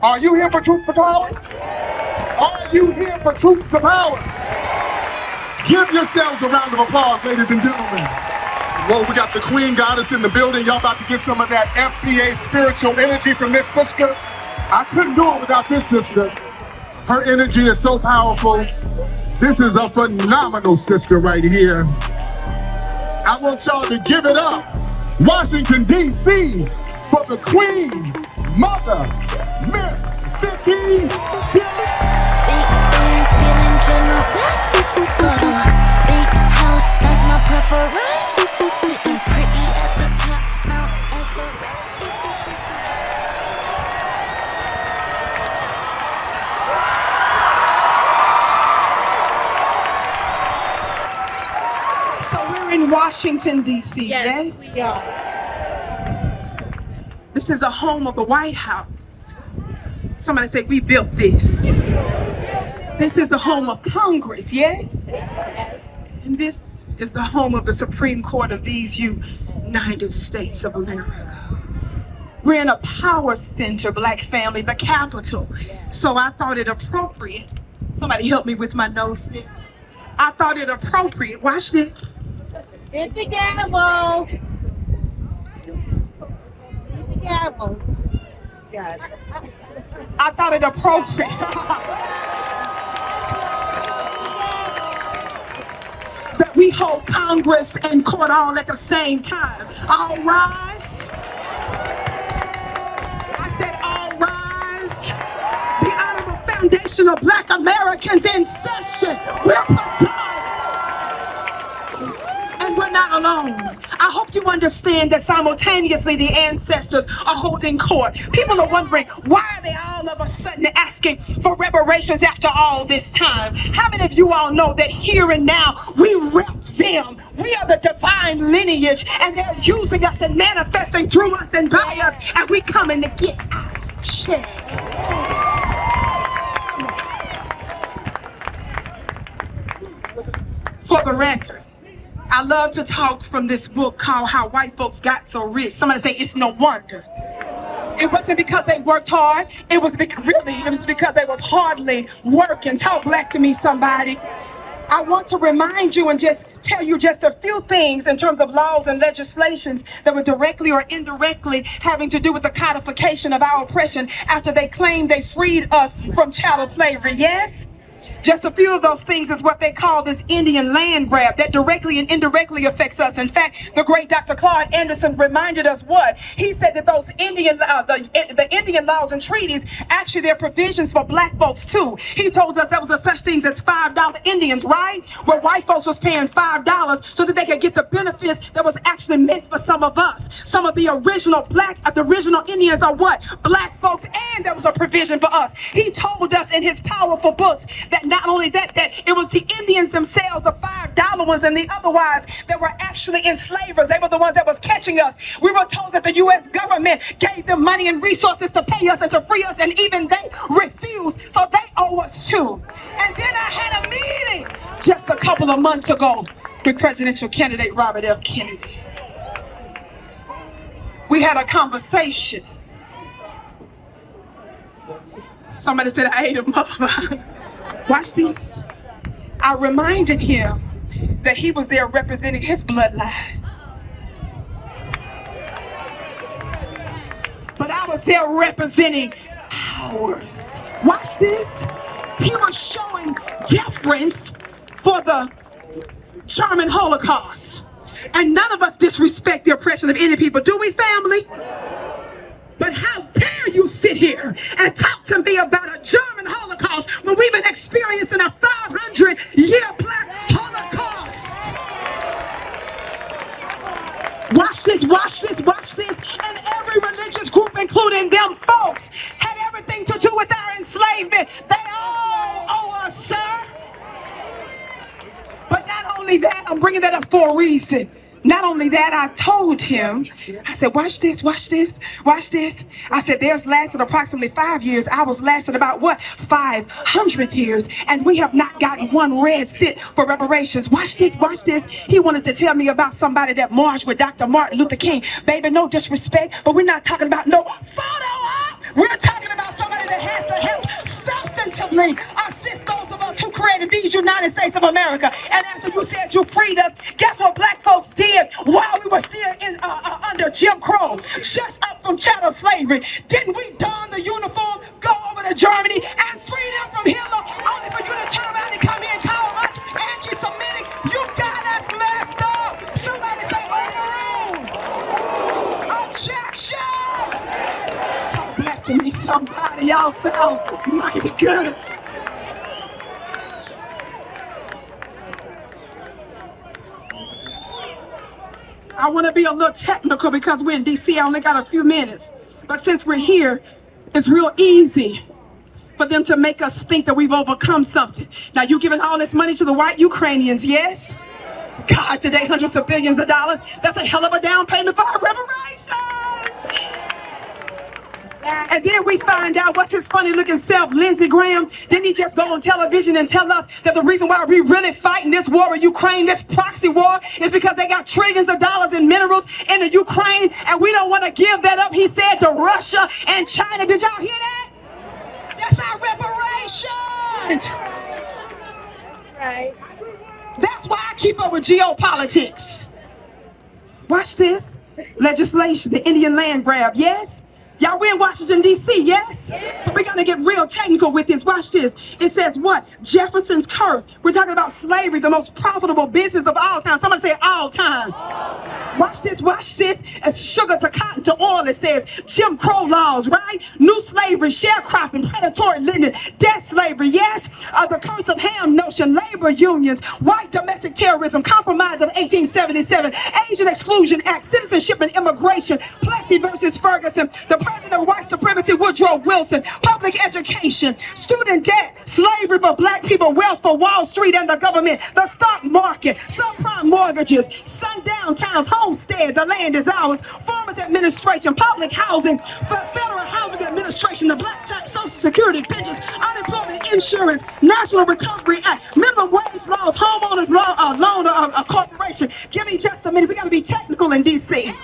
Are you here for truth for power? Are you here for truth to power? Give yourselves a round of applause, ladies and gentlemen. Whoa, we got the Queen Goddess in the building. Y'all about to get some of that FPA spiritual energy from this sister. I couldn't do it without this sister. Her energy is so powerful. This is a phenomenal sister right here. I want y'all to give it up, Washington, D.C., for the Queen Mother, Miss Vicki Dillard. Big ears, feeling generous. Got a big house, that's my preference. Sitting pretty at the top, Mount Everest. So we're in Washington, D.C., yes? Yeah. This is a home of the White House. Somebody say, we built this. This is the home of Congress, yes? And this is the home of the Supreme Court of these United States of America. We're in a power center, Black family, the Capitol. So I thought it appropriate. Somebody help me with my notes there. I thought it appropriate. Watch this. Hit the gavel. Hit the gavel. Got it. I thought it appropriate that we hold Congress and court all at the same time. All rise. I said all rise. The Honorable Foundation of Black Americans in session. We're presiding. And we're not alone. I hope you understand that simultaneously the ancestors are holding court. People are wondering, why are they all of a sudden asking for reparations after all this time? How many of you all know that here and now we rep them? We are the divine lineage, and they're using us and manifesting through us and by us, and we coming to get our check. For the record, I love to talk from this book called How White Folks Got So Rich. Somebody say, it's no wonder. It wasn't because they worked hard. It was because they was hardly working. Talk black to me, somebody. I want to remind you and just tell you just a few things in terms of laws and legislations that were directly or indirectly having to do with the codification of our oppression after they claimed they freed us from chattel slavery. Yes? Just a few of those things is what they call this Indian land grab that directly and indirectly affects us. In fact, the great Dr. Claude Anderson reminded us what? He said that those the Indian laws and treaties, actually they're provisions for black folks too. He told us there was a such things as $5 Indians, right? Where white folks was paying $5 so that they could get the benefits that was actually meant for some of us. Some of the original Indians are what? Black folks, and there was a provision for us. He told us in his powerful books that not only that it was the Indians themselves, the $5 ones and the otherwise that were actually enslavers. They were the ones that was catching us. We were told that the U.S. government gave them money and resources to pay us and to free us, and even they refused. So they owe us too. And then I had a meeting just a couple of months ago with presidential candidate Robert F. Kennedy. We had a conversation. Somebody said I ate him up. Watch this. I reminded him that he was there representing his bloodline. But I was there representing ours. Watch this. He was showing deference for the German Holocaust. And none of us disrespect the oppression of any people, do we, family? But how dare you sit here and talk to me about a German Holocaust when we've been experiencing a 500-year Black Holocaust? Watch this, watch this, watch this. And every religious group, including them folks, had everything to do with our enslavement. They all owe us, sir. But not only that, I'm bringing that up for a reason. Not only that, I told him, I said, watch this, watch this, watch this. I said, theirs lasted approximately 5 years. Ours lasted about what? 500 years. And we have not gotten one red cent for reparations. Watch this, watch this. He wanted to tell me about somebody that marched with Dr. Martin Luther King. Baby, no disrespect, but we're not talking about no photo op. We're talking about somebody that dream. Assist those of us who created these United States of America. And after you said you freed us, guess what black folks did while we were still under Jim Crow, just up from chattel slavery? Didn't we don the uniform, go over to Germany, and free them from Hitler, only for you to turn around and come here and call us anti-Semitic? You got us messed up. Somebody say overruled. Objection. Talk back to me, somebody. Y'all sound mighty good. I want to be a little technical because we're in DC. I only got a few minutes. But since we're here, it's real easy for them to make us think that we've overcome something. Now, you giving all this money to the white Ukrainians, yes? God, today, hundreds of billions of dollars. That's a hell of a down payment for our reparations. And then we find out, what's his funny looking self, Lindsey Graham? Didn't he just go on television and tell us that the reason why we really fighting this war in Ukraine, this proxy war, is because they got trillions of dollars in minerals in the Ukraine, and we don't want to give that up, he said, to Russia and China. Did y'all hear that? That's our reparations. Right. That's why I keep up with geopolitics. Watch this. Legislation, the Indian land grab, yes? Y'all, we're in Washington, D.C., yes? So we're going to get real technical with this. Watch this. It says what? Jefferson's curse. We're talking about slavery, the most profitable business of all time. Somebody say all time. Watch this, watch this. As sugar to cotton to oil, it says Jim Crow laws, right? New slavery, sharecropping, predatory lending, debt slavery, yes? The curse of Ham notion, labor unions, white domestic terrorism, compromise of 1877, Asian Exclusion Act, citizenship and immigration, Plessy versus Ferguson, the president of white supremacy, Woodrow Wilson, public education, student debt, slavery for black people, wealth for Wall Street and the government, the stock market, subprime mortgages, sundown towns, homestead, the land is ours, farmers administration, public housing, federal housing administration, the black tax, social security, pensions, unemployment insurance, national recovery act, minimum wage laws, homeowners law, loan corporation. Give me just a minute. We got to be technical in DC.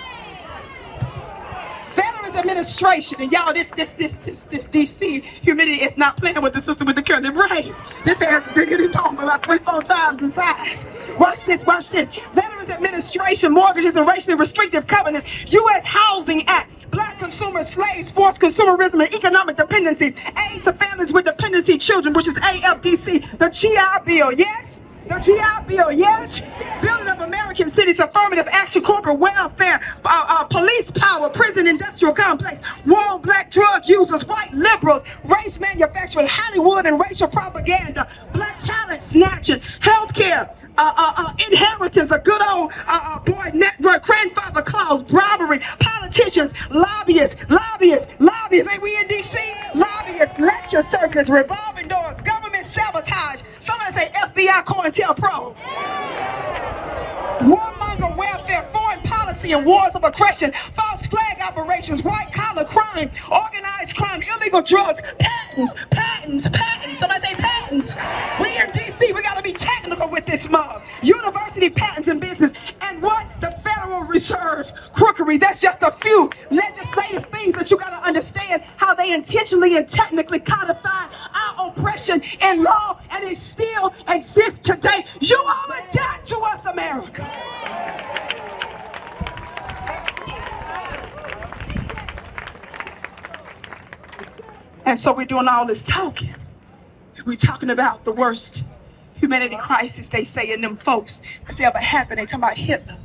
Veterans Administration, and y'all, this DC humidity is not playing with the system with the current raise. This has bigger than normal, about 3-4 times in size. Watch this, watch this. Veterans Administration, mortgages and racially restrictive covenants, U.S. Housing Act, black consumers, slaves, forced consumerism and economic dependency, aid to families with dependency children, which is AFDC, the GI Bill, yes? The GI Bill, yes? Building of American cities, affirmative action, corporate welfare, police power, prison industrial complex, war on black drug users, white liberals, race manufacturing, Hollywood and racial propaganda, black talent snatching, healthcare, inheritance, a good old boy network, grandfather clause, bribery, politicians, lobbyists, ain't we in DC? Lobbyists, lecture circuits, revolving doors, government sabotage, somebody say FBI, COINTELPRO. Warmonger welfare, foreign policy and wars of aggression, false flag operations, white collar crime, organized crime, illegal drugs, patents. Somebody say patents. We in DC, we gotta be technical with this mob. University patents and business, and what? The Federal Reserve crookery. That's just a few legislative things that you gotta understand how they intentionally and technically codified our oppression in law, and it still exists today. You owe a debt to us, America. And so we're doing all this talking. We're talking about the worst humanity crisis, they say, in them folks that's ever happened. They talking about Hitler.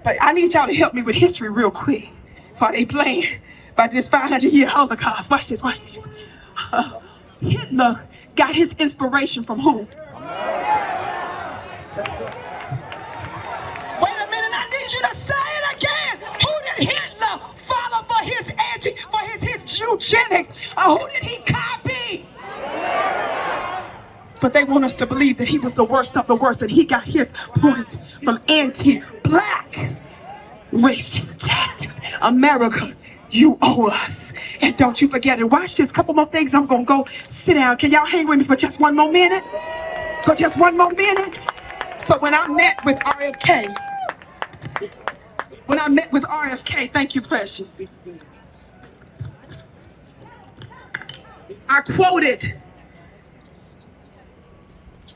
But I need y'all to help me with history real quick before they playing about this 500-year Holocaust. Watch this, watch this. Hitler got his inspiration from who? Wait a minute, I need you to say it again. Who did Hitler follow for his eugenics? Who did he copy? But they want us to believe that he was the worst of the worst, and he got his points from anti-black racist tactics. America, you owe us. And don't you forget it. Watch this. Couple more things. I'm going to go sit down. Can y'all hang with me for just one more minute? For just one more minute? So when I met with RFK, thank you, Precious. I quoted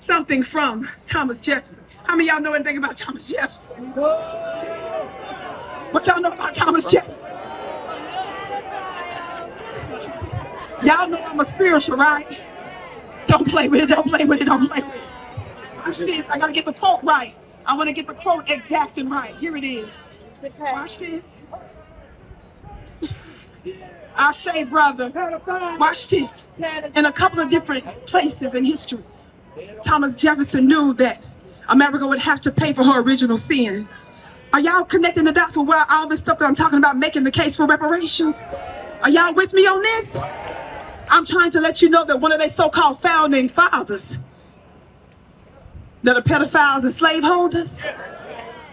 something from Thomas Jefferson. How many of y'all know anything about Thomas Jefferson? What y'all know about Thomas Jefferson? Y'all know I'm a spiritual, right? Don't play with it, don't play with it, don't play with it. Watch this, I gotta get the quote right. I wanna get the quote exact and right. Here it is. Watch this. Ashe, brother. Watch this. In a couple of different places in history, Thomas Jefferson knew that America would have to pay for her original sin. Are y'all connecting the dots with all this stuff that I'm talking about, making the case for reparations? Are y'all with me on this? I'm trying to let you know that one of their so-called founding fathers, that are pedophiles and slaveholders,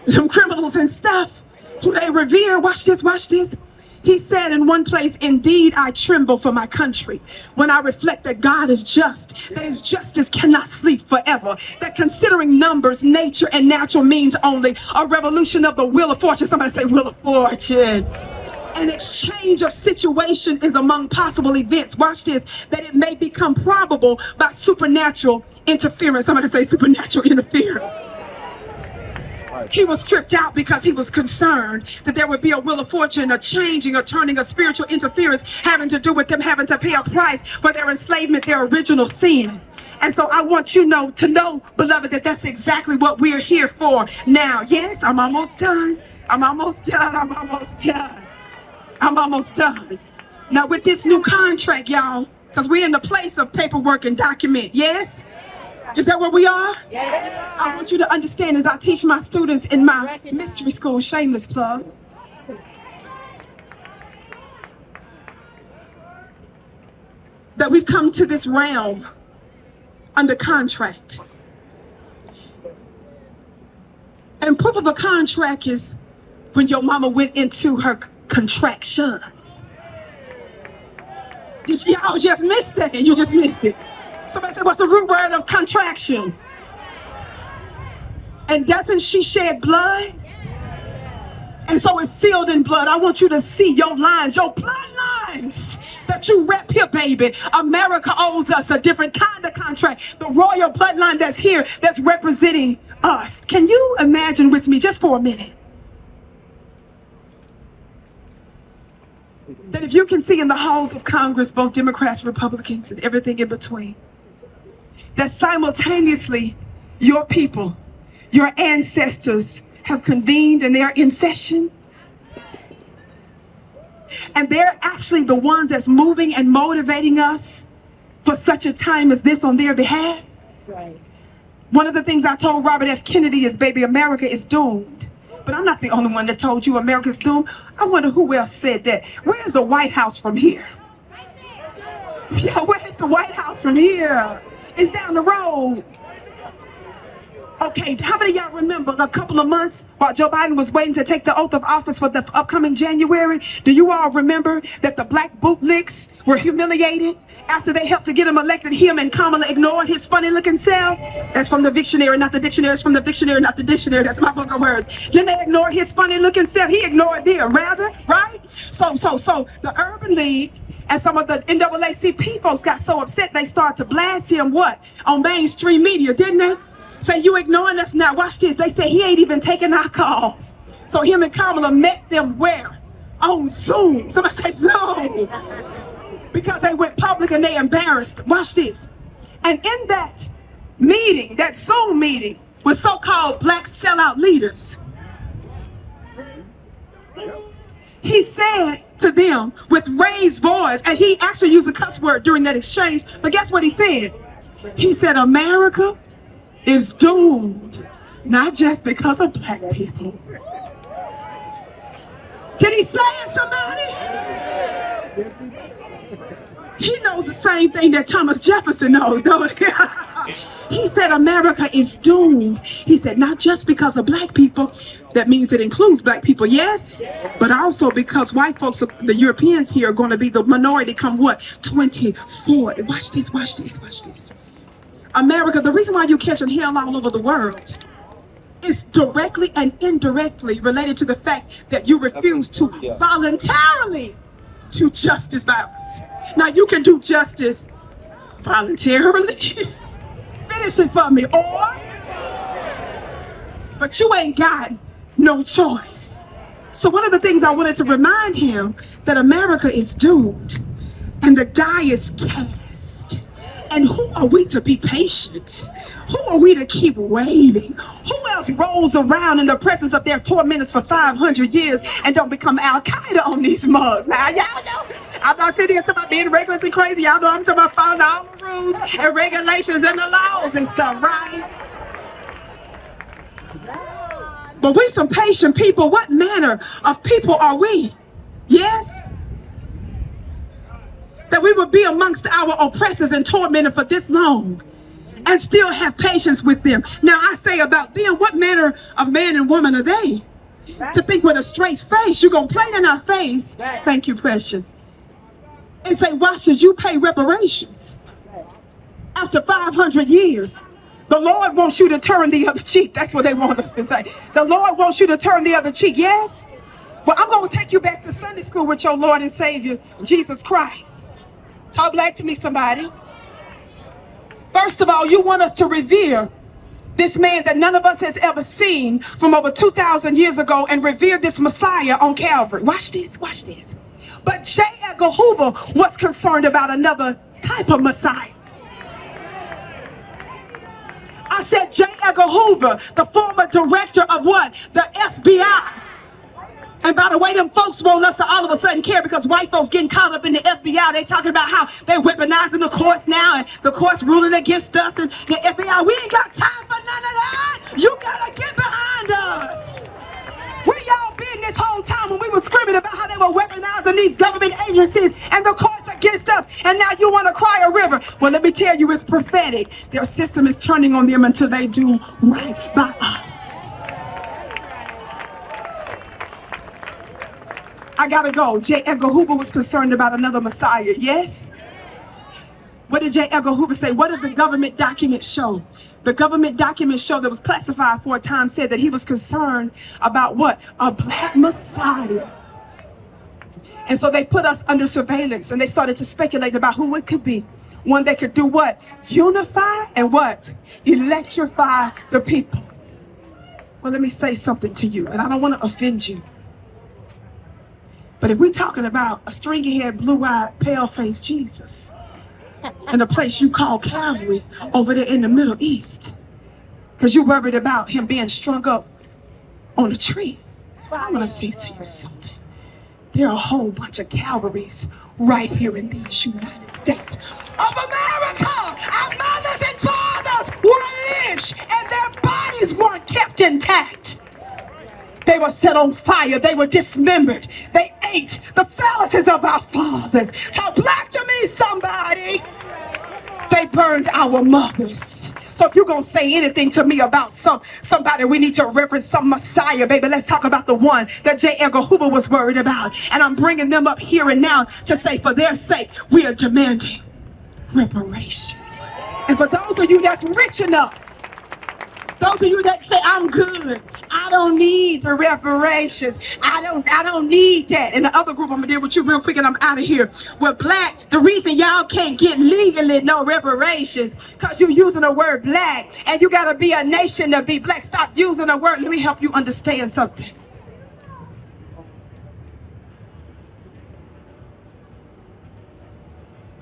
them criminals and stuff, who they revere, watch this, watch this. He said in one place, "Indeed, I tremble for my country when I reflect that God is just, that his justice cannot sleep forever, that considering numbers, nature, and natural means only, a revolution of the wheel of fortune," somebody say wheel of fortune, "an exchange of situation is among possible events," watch this, "that it may become probable by supernatural interference," somebody say supernatural interference. He was tripped out because he was concerned that there would be a wheel of fortune, a changing, a turning, a spiritual interference having to do with them having to pay a price for their enslavement, their original sin. And so I want you to know, beloved, that that's exactly what we're here for now. Yes, I'm almost done. I'm almost done. I'm almost done. I'm almost done. Now with this new contract, y'all, because we're in the place of paperwork and document, yes? Is that where we are? Yeah. I want you to understand as I teach my students in my mystery school, shameless plug, that we've come to this realm under contract. And proof of a contract is when your mama went into her contractions. Y'all just missed that. You just missed it. Somebody said, what's the root word of contraction? And doesn't she shed blood? And so it's sealed in blood. I want you to see your lines, your bloodlines that you rep here, baby. America owes us a different kind of contract. The royal bloodline that's here, that's representing us. Can you imagine with me just for a minute that if you can see in the halls of Congress, both Democrats, Republicans, and everything in between, that simultaneously your people, your ancestors have convened and they're in session. And they're actually the ones that's moving and motivating us for such a time as this on their behalf. Right. One of the things I told Robert F. Kennedy is, baby, America is doomed. But I'm not the only one that told you America's doomed. I wonder who else said that. Where's the White House from here? Yeah, where's the White House from here? It's down the road. Okay, how many of y'all remember a couple of months while Joe Biden was waiting to take the oath of office for the upcoming January? Do you all remember that the black bootlicks were humiliated after they helped to get him elected? Him and Kamala ignored his funny looking self. That's from the dictionary, not the dictionary. It's from the dictionary, not the dictionary. That's my book of words. Then they ignored his funny looking self. He ignored them, rather, right? So the Urban League and some of the NAACP folks got so upset they started to blast him, what? On mainstream media, didn't they? Say, you ignoring us now. Watch this. They said he ain't even taking our calls. So him and Kamala met them where? On Zoom. Somebody say Zoom. Because they went public and they embarrassed. Watch this. And in that meeting, that Zoom meeting with so-called black sellout leaders, he said to them with raised voice, and he actually used a cuss word during that exchange, but guess what he said? He said, America is doomed, not just because of black people. Did he say it, somebody? He knows the same thing that Thomas Jefferson knows, don't he? He said America is doomed. He said not just because of black people. That means it includes black people, yes, but also because white folks, the Europeans here, are going to be the minority come what? 2040. Watch this, watch this, watch this. America, the reason why you're catching hell all over the world is directly and indirectly related to the fact that you refuse to voluntarily do justice by us. Now, you can do justice voluntarily, Finish it for me. Or, but you ain't got no choice. So one of the things I wanted to remind him that America is doomed and the die is cast. And who are we to be patient? Who are we to keep waiting? Who else rolls around in the presence of their tormentors for 500 years and don't become Al-Qaeda on these mugs? Now, y'all know, I'm not sitting here talking about being reckless and crazy. Y'all know I'm talking about following all the rules and regulations and the laws and stuff, right? But we some patient people. What manner of people are we? Yes? That we would be amongst our oppressors and tormented for this long and still have patience with them. Now I say about them, what manner of man and woman are they? To think with a straight face, you're going to play in our face. Thank you, precious. And say, why should you pay reparations? After 500 years, the Lord wants you to turn the other cheek. That's what they want us to say. The Lord wants you to turn the other cheek, yes? Well, I'm going to take you back to Sunday school with your Lord and Savior, Jesus Christ. Talk back to me, somebody. First of all, you want us to revere this man that none of us has ever seen from over 2,000 years ago and revere this Messiah on Calvary. Watch this, watch this. But J. Edgar Hoover was concerned about another type of Messiah. I said J. Edgar Hoover, the former director of what? The FBI. And by the way, them folks want us to all of a sudden care because white folks getting caught up in the FBI. They talking about how they weaponizing the courts now and the courts ruling against us and the FBI. We ain't got time for none of that. You gotta get behind us. Where y'all been this whole time when we were screaming about how they were weaponizing these government agencies and the courts against us, and now you want to cry a river? Well, let me tell you, it's prophetic. Their system is turning on them until they do right by us. I gotta go. J. Edgar Hoover was concerned about another Messiah, yes? What did J. Edgar Hoover say? What did the government documents show? The government documents show that was classified for a time said that he was concerned about what? A black Messiah. And so they put us under surveillance and they started to speculate about who it could be. One that could do what? Unify and what? Electrify the people. Well, let me say something to you, and I don't want to offend you. But if we're talking about a stringy-haired, blue-eyed, pale-faced Jesus in a place you call Calvary over there in the Middle East, because you're worried about him being strung up on a tree, I'm going to say to you something. There are a whole bunch of Calvaries right here in these United States of America. Our mothers and fathers were lynched and their bodies weren't kept intact. They were set on fire. They were dismembered. They ate the phalluses of our fathers. Talk black to me, somebody. They burned our mothers. So if you're going to say anything to me about somebody, we need to reference some Messiah, baby. Let's talk about the one that J. Edgar Hoover was worried about. And I'm bringing them up here and now to say, for their sake, we are demanding reparations. And for those of you that's rich enough, those of you that say, I'm good, I don't need the reparations, I don't need that. In the other group, I'm gonna deal with you real quick and I'm out of here. Well, black, the reason y'all can't get legally no reparations, because you're using the word black, and you gotta be a nation to be black. Stop using the word. Let me help you understand something.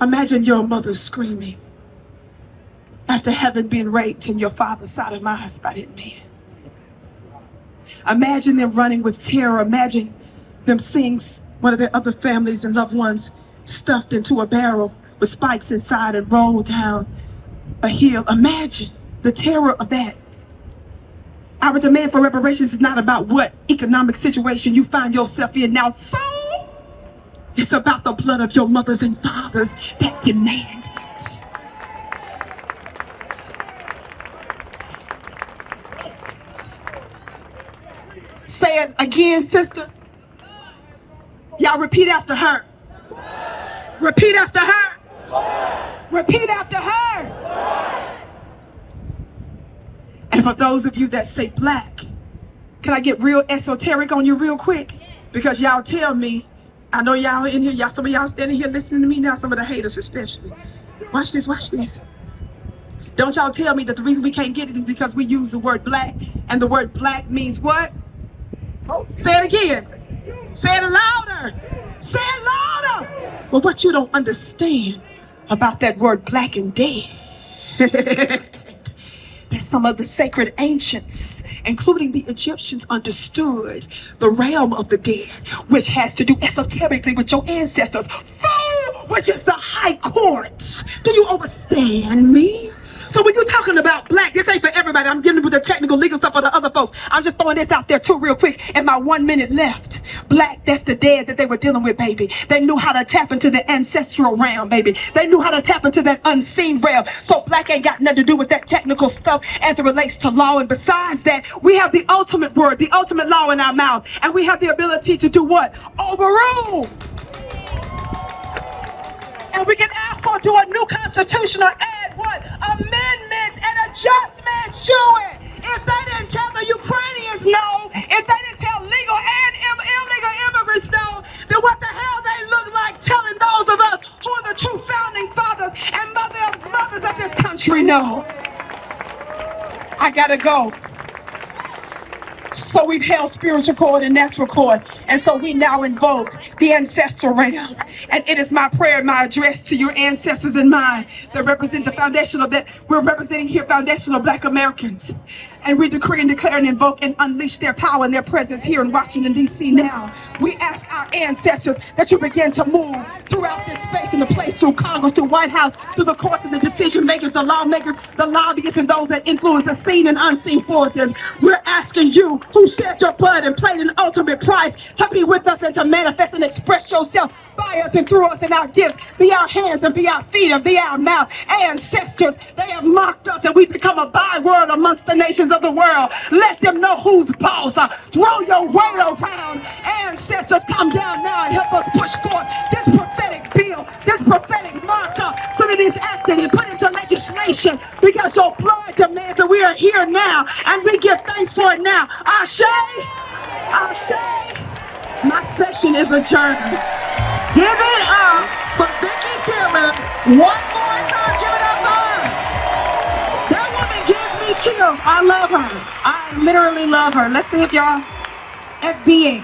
Imagine your mother screaming after having been raped in your father's sodomized by that man. Imagine them running with terror. Imagine them seeing one of their other families and loved ones stuffed into a barrel with spikes inside and rolled down a hill. Imagine the terror of that. Our demand for reparations is not about what economic situation you find yourself in now, fool. It's about the blood of your mothers and fathers that demand it. Say it again, sister. Y'all repeat after her. Repeat after her. Repeat after her. And for those of you that say black, can I get real esoteric on you real quick? Because y'all tell me, I know y'all in here, some of y'all standing here listening to me now, some of the haters especially. Watch this, watch this. Don't y'all tell me that the reason we can't get it is because we use the word black, and the word black means what? Say it again. Say it louder. Say it louder. Well, what you don't understand about that word black and dead, that some of the sacred ancients, including the Egyptians, understood the realm of the dead, which has to do esoterically with your ancestors. Fool, which is the high court. Do you understand me? So when you're talking about black, this ain't for everybody. I'm getting with the technical legal stuff for the other folks. I'm just throwing this out there too real quick in my 1 minute left. Black, that's the dead that they were dealing with, baby. They knew how to tap into the ancestral realm, baby. They knew how to tap into that unseen realm. So black ain't got nothing to do with that technical stuff as it relates to law. And besides that, we have the ultimate word, the ultimate law in our mouth. And we have the ability to do what? Overrule. And we can also do a new constitution or add what? Amendments and adjustments to it. If they didn't tell the Ukrainians no, if they didn't tell legal and illegal immigrants no, then what the hell they look like telling those of us who are the true founding fathers and mothers of this country no? I gotta go. So we've held spiritual cord and natural cord. And so we now invoke the ancestral realm. And it is my prayer and my address to your ancestors and mine that represent the foundational, that we're representing here foundational Black Americans. And we decree and declare and invoke and unleash their power and their presence here in Washington, D.C. now. We ask our ancestors that you begin to move throughout this space and the place, through Congress, through White House, through the courts and the decision makers, the lawmakers, the lobbyists, and those that influence the seen and unseen forces. We're asking you, who shed your blood and paid an ultimate price, to be with us and to manifest and express yourself by us and through us in our gifts. Be our hands and be our feet and be our mouth. Ancestors, they have mocked us and we become a byword amongst the nations of the world. Let them know who's boss. Throw your weight around. Ancestors, come down now and help us push forth this prophetic bill, this prophetic marker, so that it's acted and put into legislation, because your blood demands that we are here now and we give thanks for it now. Ashe, Ashe. My session is adjourned. Give it up for Vicki Dillard. One more time, give it up for her. That woman gives me chills. I love her. I literally love her. Let's see if y'all FBA.